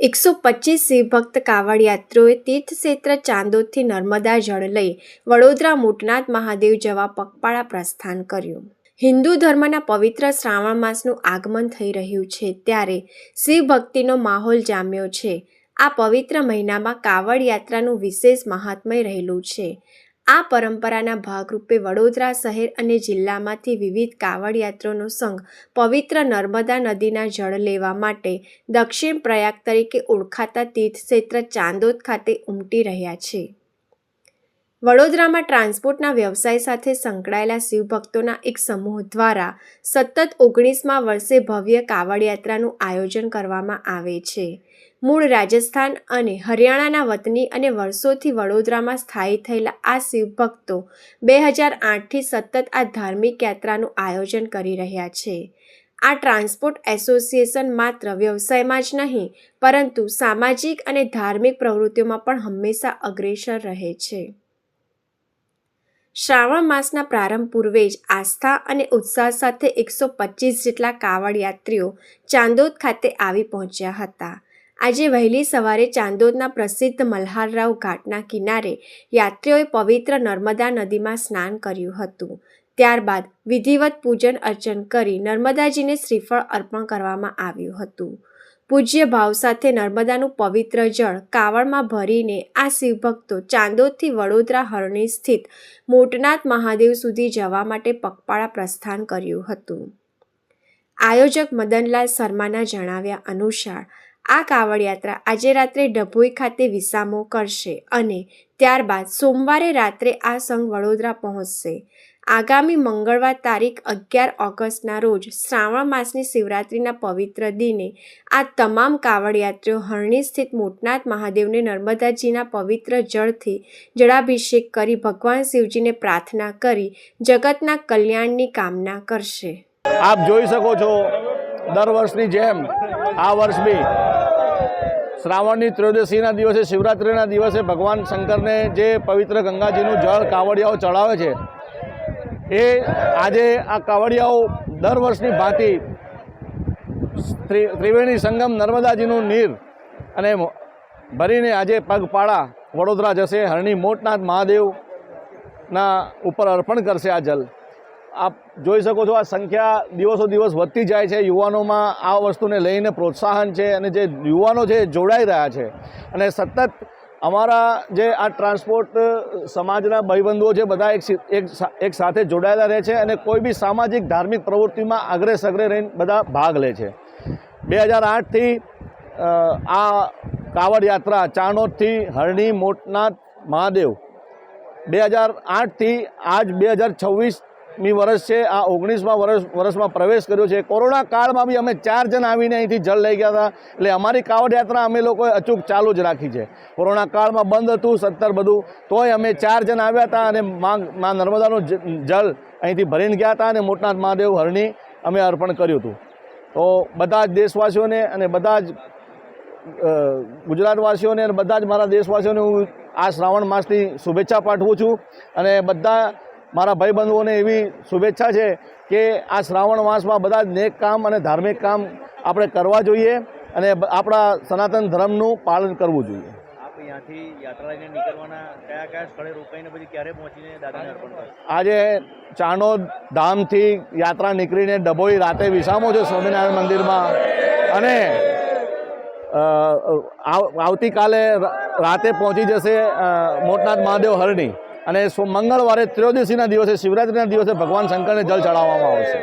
125 શિવભક્ત કાવડયાત્રીઓએ તીર્થક્ષેત્ર ચાંદોદથી નર્મદા જળ લઈ વડોદરા મોટનાથ મહાદેવ જવા પગપાળા પ્રસ્થાન કર્યું। હિન્દુ ધર્મના પવિત્ર શ્રાવણ માસનું આગમન થઈ રહ્યું છે ત્યારે શિવભક્તિનો માહોલ જામ્યો છે। આ પવિત્ર મહિનામાં કાવડ યાત્રાનું વિશેષ મહાત્મય રહેલું છે। આ પરંપરાના ભાગરૂપે વડોદરા શહેર અને જિલ્લામાંથી વિવિધ કાવડ યાત્રીઓનો સંઘ પવિત્ર નર્મદા નદીના જળ લેવા માટે દક્ષિણ પ્રયાગ તરીકે ઓળખાતા તીર્થક્ષેત્ર ચાંદોદ ખાતે ઉમટી રહ્યા છે। વડોદરામાં ટ્રાન્સપોર્ટના વ્યવસાય સાથે સંકળાયેલા શિવભક્તોના એક સમૂહ દ્વારા સતત 19મા વર્ષે ભવ્ય કાવડ યાત્રાનું આયોજન કરવામાં આવે છે। મૂળ રાજસ્થાન અને હરિયાણાના વતની અને વર્ષોથી વડોદરામાં સ્થાયી થયેલા આ શિવભક્તો 2008થી સતત આ ધાર્મિક યાત્રાનું આયોજન કરી રહ્યા છે। આ ટ્રાન્સપોર્ટ એસોસિએશન માત્ર વ્યવસાયમાં જ નહીં પરંતુ સામાજિક અને ધાર્મિક પ્રવૃત્તિઓમાં પણ હંમેશા અગ્રેસર રહે છે। શ્રાવણ માસના પ્રારંભ પૂર્વે જ આસ્થા અને ઉત્સાહ સાથે 125 જેટલા કાવડ યાત્રીઓ ચાંદોદ ખાતે આવી પહોંચ્યા હતા। આજે વહેલી સવારે ચાંદોદના પ્રસિદ્ધ મલ્હારરાવ ઘાટના કિનારે યાત્રીઓએ પવિત્ર નર્મદા નદીમાં સ્નાન કર્યું હતું। ત્યારબાદ વિધિવત પૂજન અર્ચન કરી નર્મદાજીને શ્રીફળ અર્પણ કરવામાં આવ્યું હતું। પૂજ્ય ભાવ સાથે નર્મદાનું પવિત્ર જળ કાવડમાં ભરીને આ શિવભક્તો ચાંદોદથી વડોદરા હરણી સ્થિત મોટનાથ મહાદેવ સુધી જવા માટે પગપાળા પ્રસ્થાન કર્યું હતું। આયોજક મદનલાલ શર્માના જણાવ્યા અનુસાર આ કાવડ યાત્રા આજે રાત્રે ડભોઈ ખાતે વિસામો કરશે અને ત્યારબાદ સોમવારે રાત્રે આ સંઘ વડોદરા પહોંચશે। આગામી મંગળવાર તારીખ 11 ઓગસ્ટના રોજ શ્રાવણ માસની શિવરાત્રિના પવિત્ર દિને આ તમામ કાવડ યાત્રીઓ હરણી સ્થિત મોટનાથ મહાદેવને નર્મદાજીના પવિત્ર જળથી જળાભિષેક કરી ભગવાન શિવજીને પ્રાર્થના કરી જગતના કલ્યાણની કામના કરશે। આપ જોઈ શકો છો દર વર્ષની જેમ આ વર્ષ બી શ્રાવણની ત્રયોદશીના દિવસે શિવરાત્રિના દિવસે ભગવાન શંકરને જે પવિત્ર ગંગાજીનું જળ કાવડિયાઓ ચડાવે છે એ આજે આ કાવડિયાઓ દર વર્ષની ભાંતિ ત્રિવેણી સંગમ નર્મદાજીનું નીર અને ભરીને આજે પગપાળા વડોદરા જશે। હરણી મોટનાથ મહાદેવના ઉપર અર્પણ કરશે આ જલ। આપ જોઈ શકો છો આ સંખ્યા દિવસો દિવસ વધતી જાય છે। યુવાનોમાં આ વસ્તુને લઈને પ્રોત્સાહન છે અને જે યુવાનો છે જોડાઈ રહ્યા છે અને સતત અમારા જે આ ટ્રાન્સપોર્ટ સમાજના ભાઈબંધુઓ છે બધા એક સાથે જોડાયેલા રહે છે અને કોઈ બી સામાજિક ધાર્મિક પ્રવૃત્તિમાં આગરે સગરે રહીને બધા ભાગ લે છે। 2008થી આ કાવડ યાત્રા ચાણોદથી હરણી મોટનાથ મહાદેવ 2008થી આજ 2026મી વર્ષ છે। આ 19મા વર્ષમાં પ્રવેશ કર્યો છે। કોરોના કાળમાં બી અમે 4 જણ આવીને અહીંથી જળ લઈ ગયા હતા એટલે અમારી કાવડ યાત્રા અમે લોકોએ અચૂક ચાલુ જ રાખી છે। કોરોના કાળમાં બંધ હતું 17 બધું તોય અમે 4 જણ આવ્યા હતા અને માં નર્મદાનું જળ અહીંથી ભરીને ગયા હતા અને મોટનાથ મહાદેવ હરણી અમે અર્પણ કર્યું હતું। તો બધા જ દેશવાસીઓને અને બધા જ ગુજરાતવાસીઓને અને બધા જ મારા દેશવાસીઓને હું આ શ્રાવણ માસની શુભેચ્છા પાઠવું છું અને બધા મારા ભાઈબંધુઓને એવી શુભેચ્છા છે કે આ શ્રાવણ માસમાં બધા જ નેક કામ અને ધાર્મિક કામ આપણે કરવા જોઈએ અને આપણા સનાતન ધર્મનું પાલન કરવું જોઈએ। આપ અહીંયાથી યાત્રા લઈને નીકળવાના કયા સ્થળે રોકાઈને પછી ક્યારે પહોંચીને દાદાને અર્પણ કરશો? આજે ચાણોદ ધામથી યાત્રા નીકળીને ડભોઈ રાતે વિસામો છે સ્વામિનારાયણ મંદિરમાં અને આવતીકાલે રાતે પહોંચી જશે મોટનાથ મહાદેવ હરણી અને મંગળવારે ત્રયોદશીના દિવસે શિવરાત્રિના દિવસે ભગવાન શંકરને જલ ચડાવવામાં આવશે।